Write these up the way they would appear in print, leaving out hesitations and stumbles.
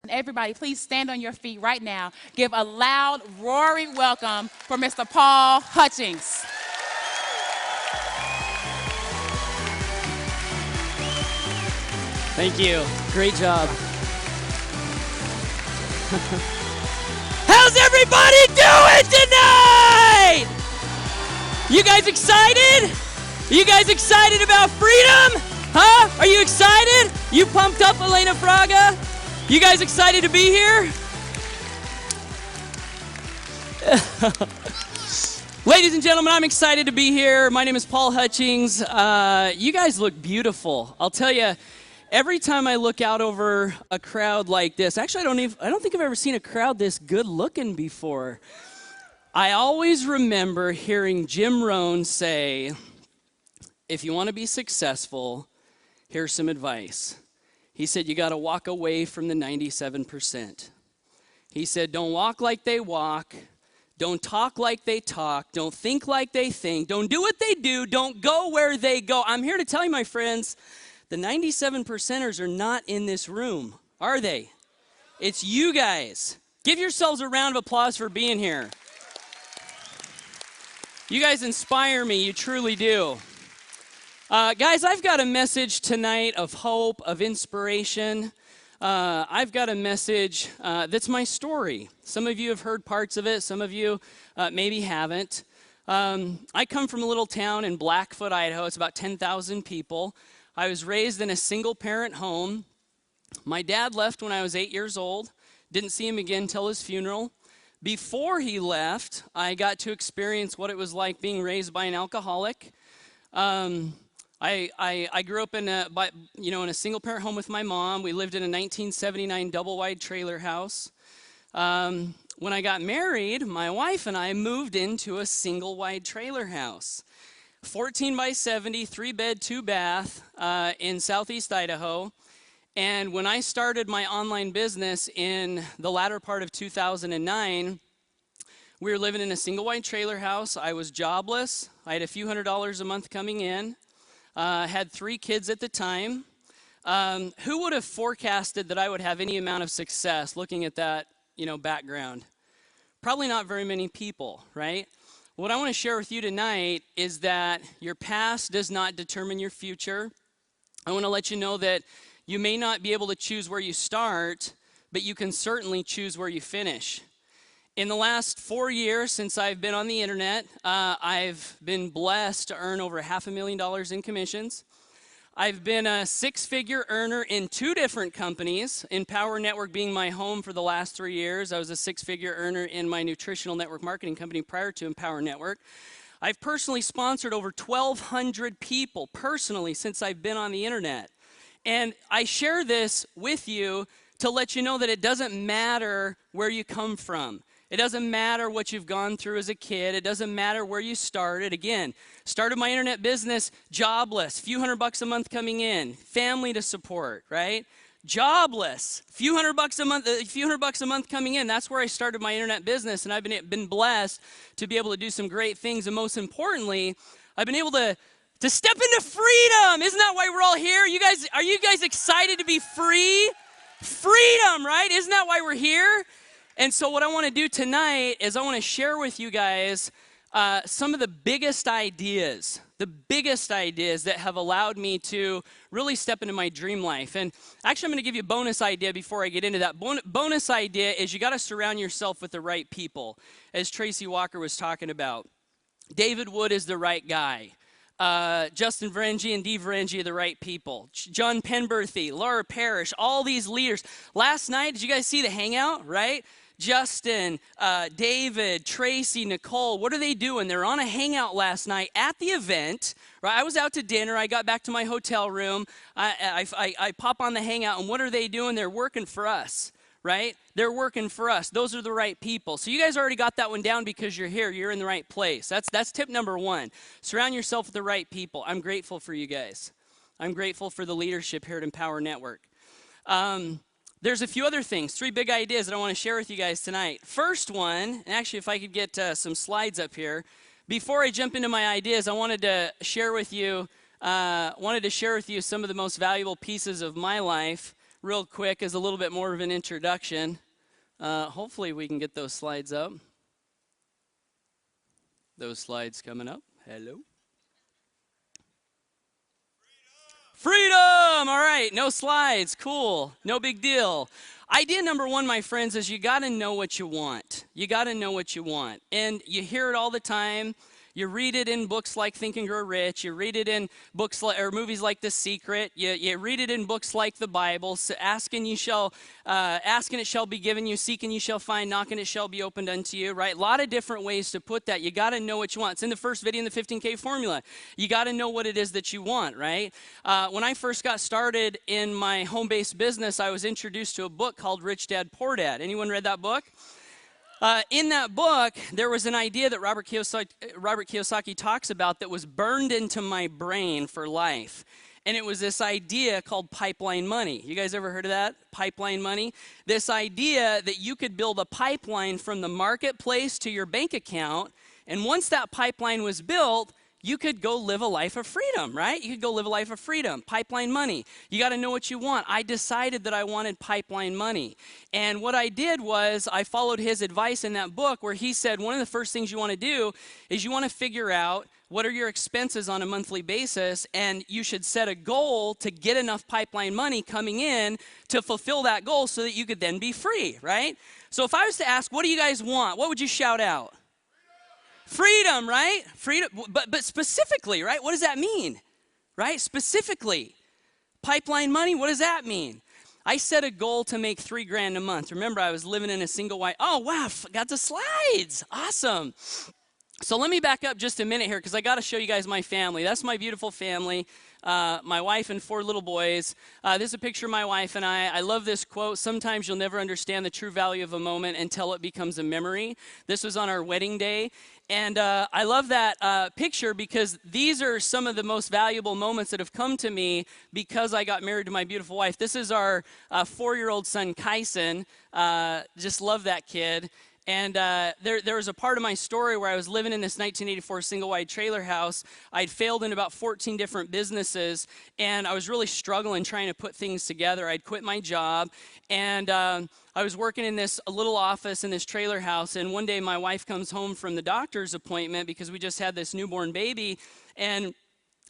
And everybody, please stand on your feet right now. Give a loud, roaring welcome for Mr. Paul Hutchings. Thank you. Great job. How's everybody doing tonight? You guys excited? You guys excited about freedom? Huh? Are you excited? You pumped up, Elena Fraga? You guys excited to be here? Ladies and gentlemen, I'm excited to be here. My name is Paul Hutchings. You guys look beautiful. I'll tell you, every time I look out over a crowd like this, actually I don't think I've ever seen a crowd this good looking before. I always remember hearing Jim Rohn say, if you want to be successful, here's some advice. He said, you got to walk away from the 97%. He said, don't walk like they walk. Don't talk like they talk. Don't think like they think. Don't do what they do. Don't go where they go. I'm here to tell you, my friends, the 97%ers are not in this room, are they? It's you guys. Give yourselves a round of applause for being here. You guys inspire me. You truly do. Guys, I've got a message tonight of hope, of inspiration. I've got a message that's my story. Some of you have heard parts of it. Some of you maybe haven't. I come from a little town in Blackfoot, Idaho. It's about 10,000 people. I was raised in a single-parent home. My dad left when I was 8 years old. Didn't see him again until his funeral. Before he left, I got to experience what it was like being raised by an alcoholic. I grew up in a single-parent home with my mom. We lived in a 1979 double-wide trailer house. When I got married, my wife and I moved into a single-wide trailer house. 14 by 70, 3-bed, 2-bath in southeast Idaho. And when I started my online business in the latter part of 2009, we were living in a single-wide trailer house. I was jobless. I had a few $100s a month coming in. Had 3 kids at the time. Who would have forecasted that I would have any amount of success looking at that, background? Probably not very many people, right? What I want to share with you tonight is that your past does not determine your future. I want to let you know that you may not be able to choose where you start, but you can certainly choose where you finish. In the last 4 years since I've been on the internet, I've been blessed to earn over $500,000 in commissions. I've been a 6-figure earner in 2 different companies, Empower Network being my home for the last 3 years. I was a 6-figure earner in my nutritional network marketing company prior to Empower Network. I've personally sponsored over 1,200 people personally since I've been on the internet. And I share this with you to let you know that it doesn't matter where you come from. It doesn't matter what you've gone through as a kid. It doesn't matter where you started. Again, started my internet business jobless, few $100 a month coming in, family to support, right? Jobless, few $100 a month coming in. That's where I started my internet business, and I've been blessed to be able to do some great things. And most importantly, I've been able to step into freedom. Isn't that why we're all here? Are you guys excited to be free? Freedom, right? Isn't that why we're here? And so what I want to do tonight is I want to share with you guys some of the biggest ideas that have allowed me to really step into my dream life. And actually, I'm going to give you a bonus idea before I get into that. Bonus idea is you got to surround yourself with the right people, as Tracy Walker was talking about. David Wood is the right guy. Justin Varengi and Dee Varengi are the right people. John Penberthy, Laura Parrish, all these leaders. Last night, did you guys see the hangout, right? Justin, David, Tracy, Nicole, what are they doing? They're on a hangout last night at the event, right? I was out to dinner. I got back to my hotel room. I pop on the hangout, and what are they doing? They're working for us, right? They're working for us. Those are the right people. So you guys already got that one down because you're here. You're in the right place. That's tip number 1. Surround yourself with the right people. I'm grateful for you guys. I'm grateful for the leadership here at Empower Network. There's a few other things, 3 big ideas that I want to share with you guys tonight. First one, and actually if I could get some slides up here. Before I jump into my ideas, I wanted to share with you some of the most valuable pieces of my life real quick as a little bit more of an introduction. Hopefully we can get those slides up. Those slides coming up. Hello. Freedom! All right, no slides. Cool. No big deal. Idea number one, my friends, is you got to know what you want. You got to know what you want. And you hear it all the time. You read it in books like Think and Grow Rich. You read it in books like, or movies like The Secret. You read it in books like the Bible. So ask and it shall be given you. Seek and you shall find. Knock and it shall be opened unto you. Right? A lot of different ways to put that. You got to know what you want. It's in the first video in the 15K formula. You got to know what it is that you want. Right? When I first got started in my home-based business, I was introduced to a book called Rich Dad Poor Dad. Anyone read that book? In that book, there was an idea that Robert Kiyosaki talks about that was burned into my brain for life. And it was this idea called pipeline money. You guys ever heard of that? Pipeline money? This idea that you could build a pipeline from the marketplace to your bank account. And once that pipeline was built, you could go live a life of freedom, right? You could go live a life of freedom. Pipeline money. You got to know what you want. I decided that I wanted pipeline money. And what I did was I followed his advice in that book where he said one of the first things you want to do is you want to figure out what are your expenses on a monthly basis, and you should set a goal to get enough pipeline money coming in to fulfill that goal so that you could then be free, right? So if I was to ask, what do you guys want? What would you shout out? Freedom, right? Freedom, but specifically, right? What does that mean, right? Specifically, pipeline money, what does that mean? I set a goal to make $3,000 a month. Remember, I was living in a single wide, oh, wow, got the slides, awesome. So let me back up just a minute here because I got to show you guys my family. That's my beautiful family, my wife and 4 little boys. This is a picture of my wife and I. I love this quote, sometimes you'll never understand the true value of a moment until it becomes a memory. This was on our wedding day. And I love that picture because these are some of the most valuable moments that have come to me because I got married to my beautiful wife. This is our 4-year-old son, Kyson. Just love that kid. And there was a part of my story where I was living in this 1984 single-wide trailer house. I'd failed in about 14 different businesses, and I was really struggling trying to put things together. I'd quit my job, and I was working in this little office in this trailer house, and one day my wife comes home from the doctor's appointment because we just had this newborn baby, and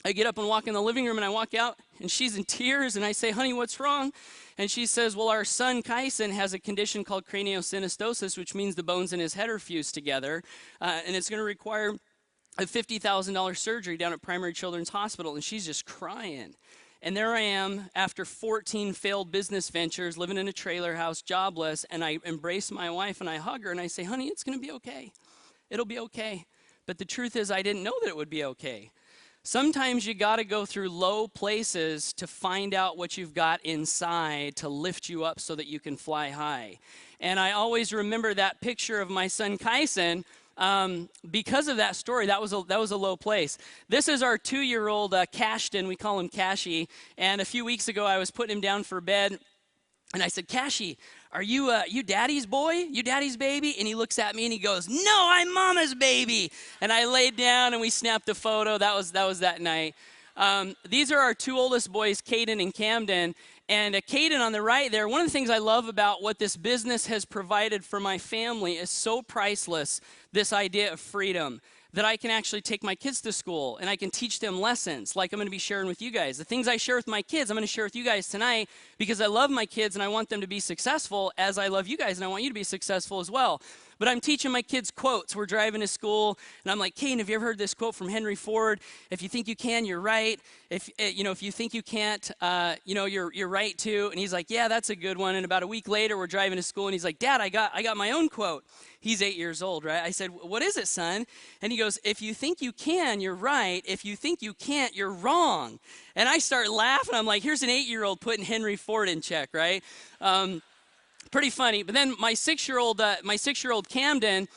I get up and walk in the living room, and I walk out, and she's in tears, and I say, honey, what's wrong? And she says, well, our son Kyson has a condition called craniosynostosis, which means the bones in his head are fused together, and it's going to require a $50,000 surgery down at Primary Children's Hospital, and she's just crying. And there I am, after 14 failed business ventures, living in a trailer house, jobless, and I embrace my wife, and I hug her, and I say, honey, it's going to be okay. It'll be okay. But the truth is, I didn't know that it would be okay. Sometimes you got to go through low places to find out what you've got inside to lift you up so that you can fly high. And I always remember that picture of my son Kyson because of that story. That was a low place. This is our 2-year-old Cashton. We call him Cashy. And a few weeks ago, I was putting him down for bed. And I said, Cashy, are you daddy's boy? You daddy's baby? And he looks at me and he goes, no, I'm mama's baby. And I laid down and we snapped a photo. That was that night. These are our 2 oldest boys, Caden and Camden. And Caden on the right there, one of the things I love about what this business has provided for my family is so priceless, this idea of freedom. That I can actually take my kids to school and I can teach them lessons like I'm going to be sharing with you guys. The things I share with my kids, I'm going to share with you guys tonight because I love my kids and I want them to be successful as I love you guys and I want you to be successful as well. But I'm teaching my kids quotes. We're driving to school and I'm like, Caden, have you ever heard this quote from Henry Ford? If you think you can, you're right. If you think you can't, you're right too. And he's like, yeah, that's a good one. And about a week later, we're driving to school and he's like, Dad, I got my own quote. He's 8 years old, right? I said, what is it, son? And he goes, if you think you can, you're right. If you think you can't, you're wrong. And I start laughing. I'm like, here's an 8-year-old putting Henry Ford in check, right? Pretty funny. But then my 6-year-old Camden,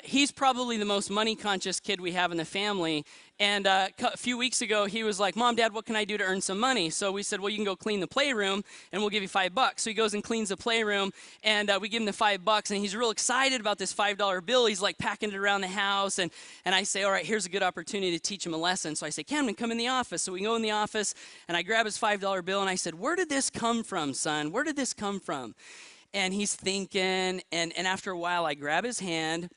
he's probably the most money conscious kid we have in the family. And a few weeks ago, he was like, Mom, Dad, what can I do to earn some money? So we said, well, you can go clean the playroom and we'll give you $5. So he goes and cleans the playroom and we give him the $5 and he's real excited about this $5 bill. He's like packing it around the house. And I say, all right, here's a good opportunity to teach him a lesson. So I say, Camden, come in the office. So we go in the office and I grab his $5 bill and I said, where did this come from, son? Where did this come from? And he's thinking, and after a while I grab his hand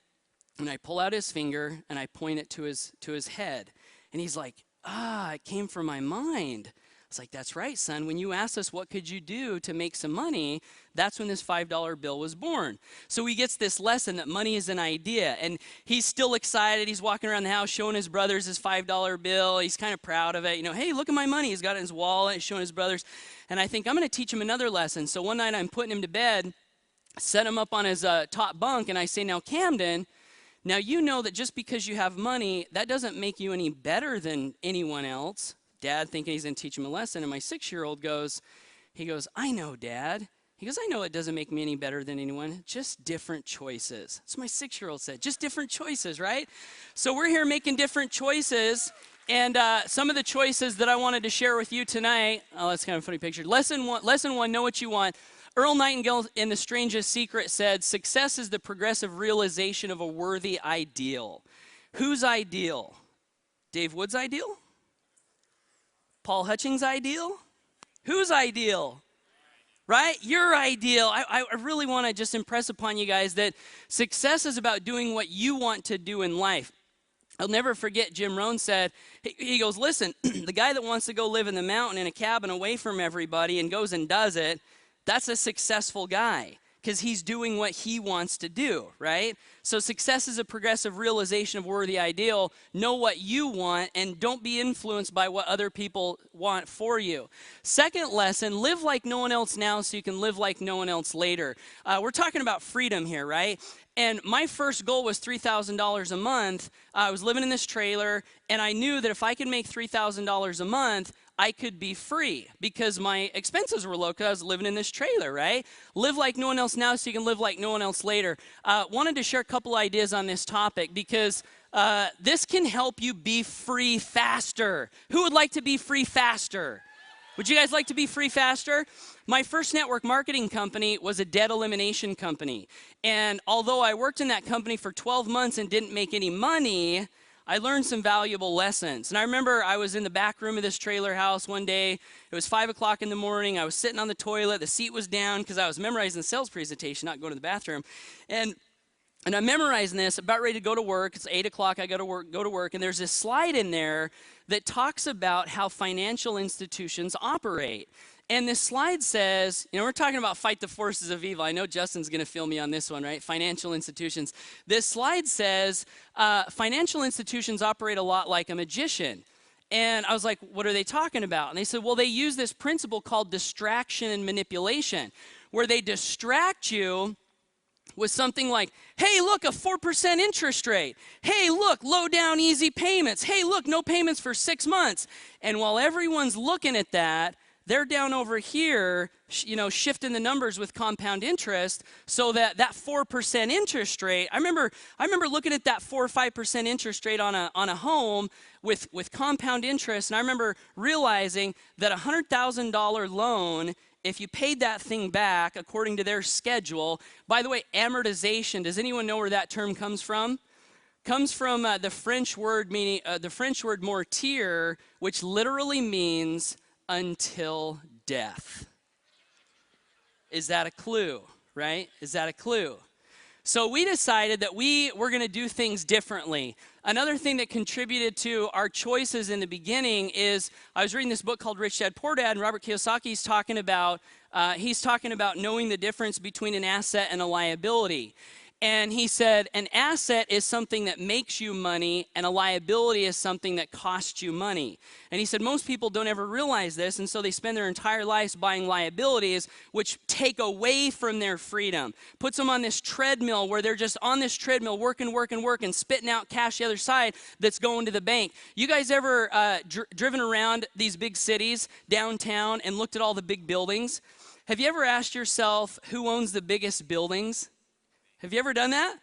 and I pull out his finger and I point it to his head. And he's like, it came from my mind. I was like, that's right, son. When you asked us what could you do to make some money, that's when this $5 bill was born. So he gets this lesson that money is an idea. And he's still excited. He's walking around the house showing his brothers his $5 bill. He's kind of proud of it. You know, hey, look at my money. He's got it in his wallet. He's showing his brothers. And I think I'm going to teach him another lesson. So one night I'm putting him to bed, set him up on his top bunk, and I say, now, Camden, now you know that just because you have money, that doesn't make you any better than anyone else. Dad thinking he's going to teach him a lesson, and my 6-year-old goes, I know, Dad. He goes, I know it doesn't make me any better than anyone, just different choices. That's what my 6-year-old said, just different choices, right? So we're here making different choices, and some of the choices that I wanted to share with you tonight, that's kind of a funny picture. Lesson one, know what you want. Earl Nightingale in The Strangest Secret said, success is the progressive realization of a worthy ideal. Whose ideal? Dave Wood's ideal? Paul Hutchings' ideal? Whose ideal? Right? Your ideal. I really want to just impress upon you guys that success is about doing what you want to do in life. I'll never forget Jim Rohn said, he goes, listen, the guy that wants to go live in the mountain in a cabin away from everybody and goes and does it, that's a successful guy because he's doing what he wants to do, right? So success is a progressive realization of worthy ideal. Know what you want and don't be influenced by what other people want for you. Second lesson, live like no one else now so you can live like no one else later. We're talking about freedom here, right? And my first goal was $3,000 a month. I was living in this trailer, and I knew that if I could make $3,000 a month, I could be free because my expenses were low because I was living in this trailer, right? Live like no one else now so you can live like no one else later. Wanted to share a couple ideas on this topic because this can help you be free faster. Who would like to be free faster? Would you guys like to be free faster? My first network marketing company was a debt elimination company. And although I worked in that company for 12 months and didn't make any money, I learned some valuable lessons. And I remember I was in the back room of this trailer house one day. It was 5 o'clock in the morning. I was sitting on the toilet. The seat was down because I was memorizing the sales presentation, not going to the bathroom. And I'm memorizing this, about ready to go to work. It's 8 o'clock. I go to work. And there's this slide in there that talks about how financial institutions operate. And this slide says, we're talking about fight the forces of evil. I know Justin's going to fill me on this one, right? Financial institutions. This slide says financial institutions operate a lot like a magician. And I was like, what are they talking about? And they said, well, they use this principle called distraction and manipulation, where they distract you with something like, hey, look, a 4% interest rate. Hey, look, low down, easy payments. Hey, look, no payments for 6 months. And while everyone's looking at that, they're down over here, shifting the numbers with compound interest so that 4% interest rate, I remember looking at that 4 or 5% interest rate on a home with compound interest, and I remember realizing that a $100,000 loan, if you paid that thing back according to their schedule, by the way, amortization, does anyone know where that term comes from? Comes from the French word mortir, which literally means until death. Is that a clue, right? Is that a clue? So we decided that we were going to do things differently. Another thing that contributed to our choices in the beginning is I was reading this book called Rich Dad Poor Dad, and Robert Kiyosaki's talking about knowing the difference between an asset and a liability. And he said, an asset is something that makes you money, and a liability is something that costs you money. And he said, most people don't ever realize this, and so they spend their entire lives buying liabilities, which take away from their freedom. Puts them on this treadmill where they're just on this treadmill, working, spitting out cash the other side that's going to the bank. You guys ever driven around these big cities, downtown, and looked at all the big buildings? Have you ever asked yourself who owns the biggest buildings? Have you ever done that?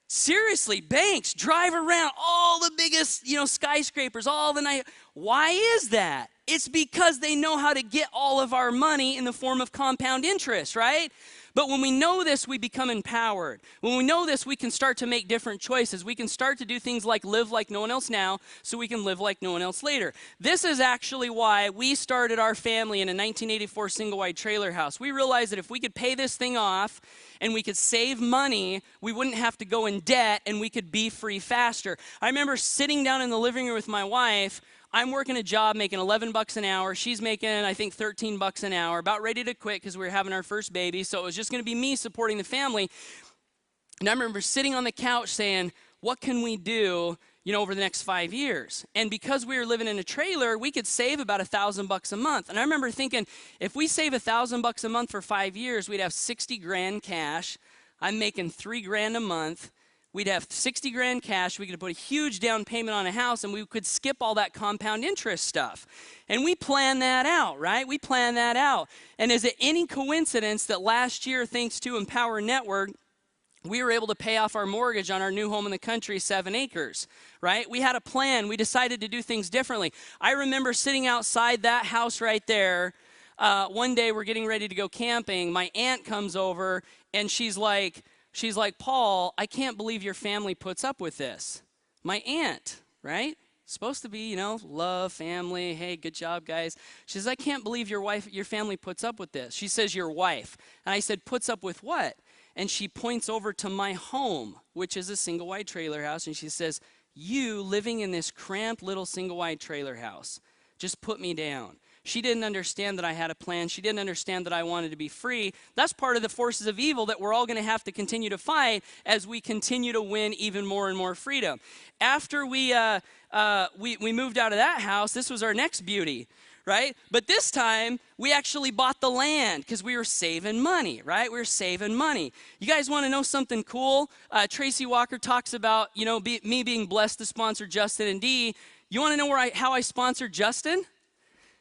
Seriously, banks drive around all the biggest, skyscrapers, all the night. Why is that? It's because they know how to get all of our money in the form of compound interest, right? But when we know this, we become empowered. When we know this, we can start to make different choices. We can start to do things like live like no one else now, so we can live like no one else later. This is actually why we started our family in a 1984 single-wide trailer house. We realized that if we could pay this thing off and we could save money, we wouldn't have to go in debt and we could be free faster. I remember sitting down in the living room with my wife. I'm working a job making 11 bucks an hour. She's making, I think, 13 bucks an hour, about ready to quit because we were having our first baby. So it was just going to be me supporting the family. And I remember sitting on the couch saying, what can we do, over the next 5 years? And because we were living in a trailer, we could save about $1,000 a month. And I remember thinking, if we save $1,000 a month for 5 years, we'd have 60 grand cash. I'm making 3 grand a month. We'd have 60 grand cash. We could put a huge down payment on a house, and we could skip all that compound interest stuff. And we planned that out, right? We planned that out. And is it any coincidence that last year, thanks to Empower Network, we were able to pay off our mortgage on our new home in the country, 7 acres, right? We had a plan. We decided to do things differently. I remember sitting outside that house right there. One day we're getting ready to go camping. My aunt comes over, and she's like, Paul, I can't believe your family puts up with this. My aunt, right? Supposed to be, love, family. Hey, good job, guys. She says, I can't believe your family puts up with this. She says, your wife. And I said, puts up with what? And she points over to my home, which is a single-wide trailer house. And she says, you living in this cramped little single-wide trailer house just put me down. She didn't understand that I had a plan. She didn't understand that I wanted to be free. That's part of the forces of evil that we're all going to have to continue to fight as we continue to win even more and more freedom. After we moved out of that house, this was our next beauty, right? But this time, we actually bought the land because we were saving money, right? We were saving money. You guys want to know something cool? Tracy Walker talks about, me being blessed to sponsor Justin and Dee. You want to know how I sponsored Justin?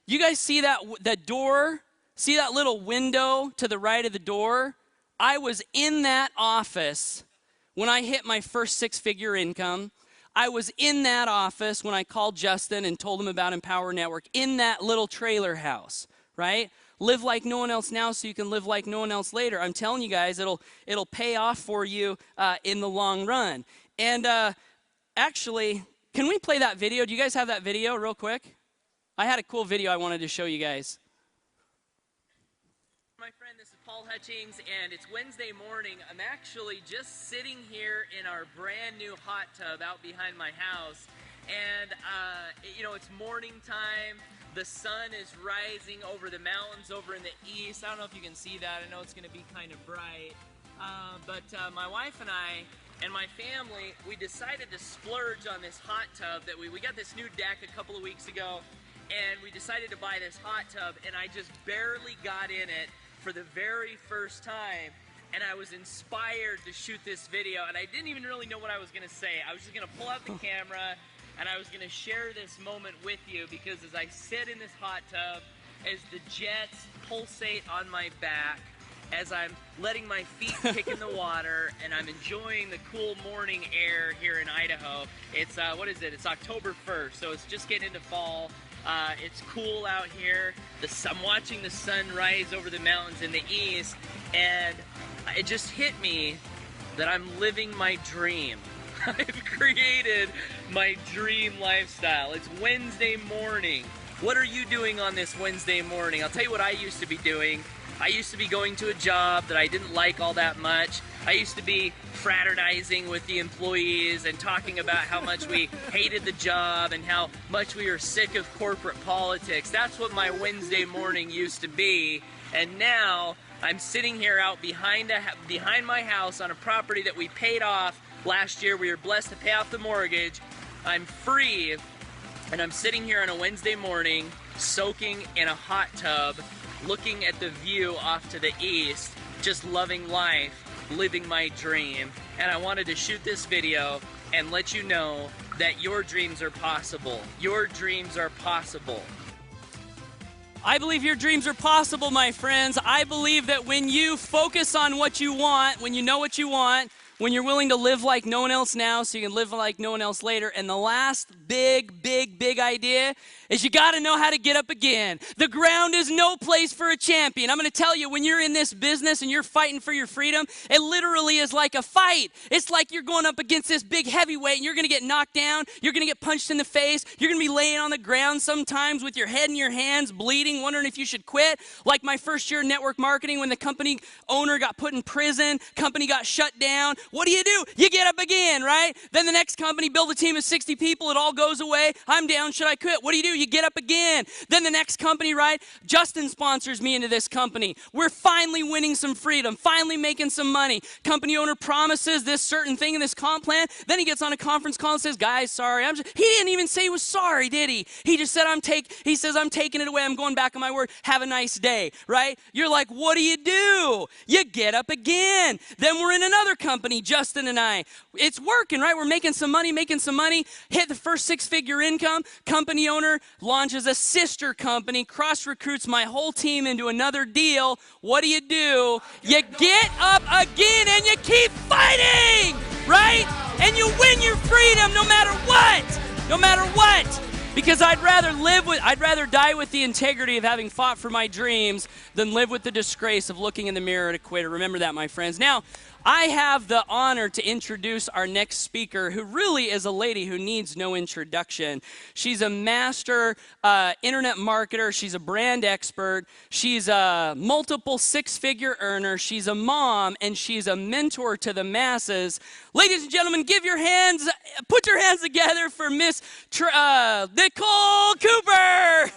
You guys see that door? See that little window to the right of the door? I was in that office when I hit my first 6-figure income. I was in that office when I called Justin and told him about Empower Network, in that little trailer house, right? Live like no one else now so you can live like no one else later. I'm telling you guys, it'll pay off for you in the long run. And actually, can we play that video? Do you guys have that video real quick? I had a cool video I wanted to show you guys. My friend, this is Paul Hutchings, and it's Wednesday morning. I'm actually just sitting here in our brand new hot tub out behind my house. And, it's morning time. The sun is rising over the mountains over in the east. I don't know if you can see that. I know it's going to be kind of bright. But my wife and I and my family, we decided to splurge on this hot tub that we got this new deck a couple of weeks ago. And we decided to buy this hot tub, and I just barely got in it for the very first time, and I was inspired to shoot this video, and I didn't even really know what I was going to say. I was just going to pull out the camera, and I was going to share this moment with you, because as I sit in this hot tub, as the jets pulsate on my back, as I'm letting my feet kick in the water, and I'm enjoying the cool morning air here in Idaho. It's, It's October 1st, so it's just getting into fall. It's cool out here. I'm watching the sun rise over the mountains in the east, and it just hit me that I'm living my dream. I've created my dream lifestyle. It's Wednesday morning. What are you doing on this Wednesday morning? I'll tell you what I used to be doing. I used to be going to a job that I didn't like all that much. I used to be fraternizing with the employees and talking about how much we hated the job and how much we were sick of corporate politics. That's what my Wednesday morning used to be. And now I'm sitting here out behind my house on a property that we paid off last year. We were blessed to pay off the mortgage. I'm free, and I'm sitting here on a Wednesday morning soaking in a hot tub, looking at the view off to the east, just loving life, living my dream. And I wanted to shoot this video and let you know that your dreams are possible. Your dreams are possible. I believe your dreams are possible, my friends. I believe that when you focus on what you want, when you know what you want, when you're willing to live like no one else now so you can live like no one else later. And the last big idea is you got to know how to get up again. The ground is no place for a champion. I'm going to tell you, when you're in this business and you're fighting for your freedom, it literally is like a fight. It's like you're going up against this big heavyweight and you're going to get knocked down. You're going to get punched in the face. You're going to be laying on the ground sometimes with your head in your hands, bleeding, wondering if you should quit. Like my first year in network marketing, when the company owner got put in prison, company got shut down. What do? You get up again, right? Then the next company, build a team of 60 people, it all goes away. I'm down, should I quit? What do? You get up again. Then the next company, right? Justin sponsors me into this company. We're finally winning some freedom, finally making some money. Company owner promises this certain thing in this comp plan. Then he gets on a conference call and says, guys, sorry. He didn't even say he was sorry, did he? He just said, I'm taking it away. I'm going back on my word. Have a nice day, right? You're like, what do? You get up again. Then we're in another company, Justin and I. It's working, right? We're making some money, hit the first six-figure income. Company owner launches a sister company, cross-recruits my whole team into another deal. What do? You get up again and you keep fighting, right? And you win your freedom no matter what. Because I'd rather die with the integrity of having fought for my dreams than live with the disgrace of looking in the mirror at a quitter. Remember that, my friends. Now, I have the honor to introduce our next speaker, who really is a lady who needs no introduction. She's a master internet marketer. She's a brand expert. She's a multiple six-figure earner. She's a mom, and she's a mentor to the masses. Ladies and gentlemen, put your hands together for Miss Nicole Cooper.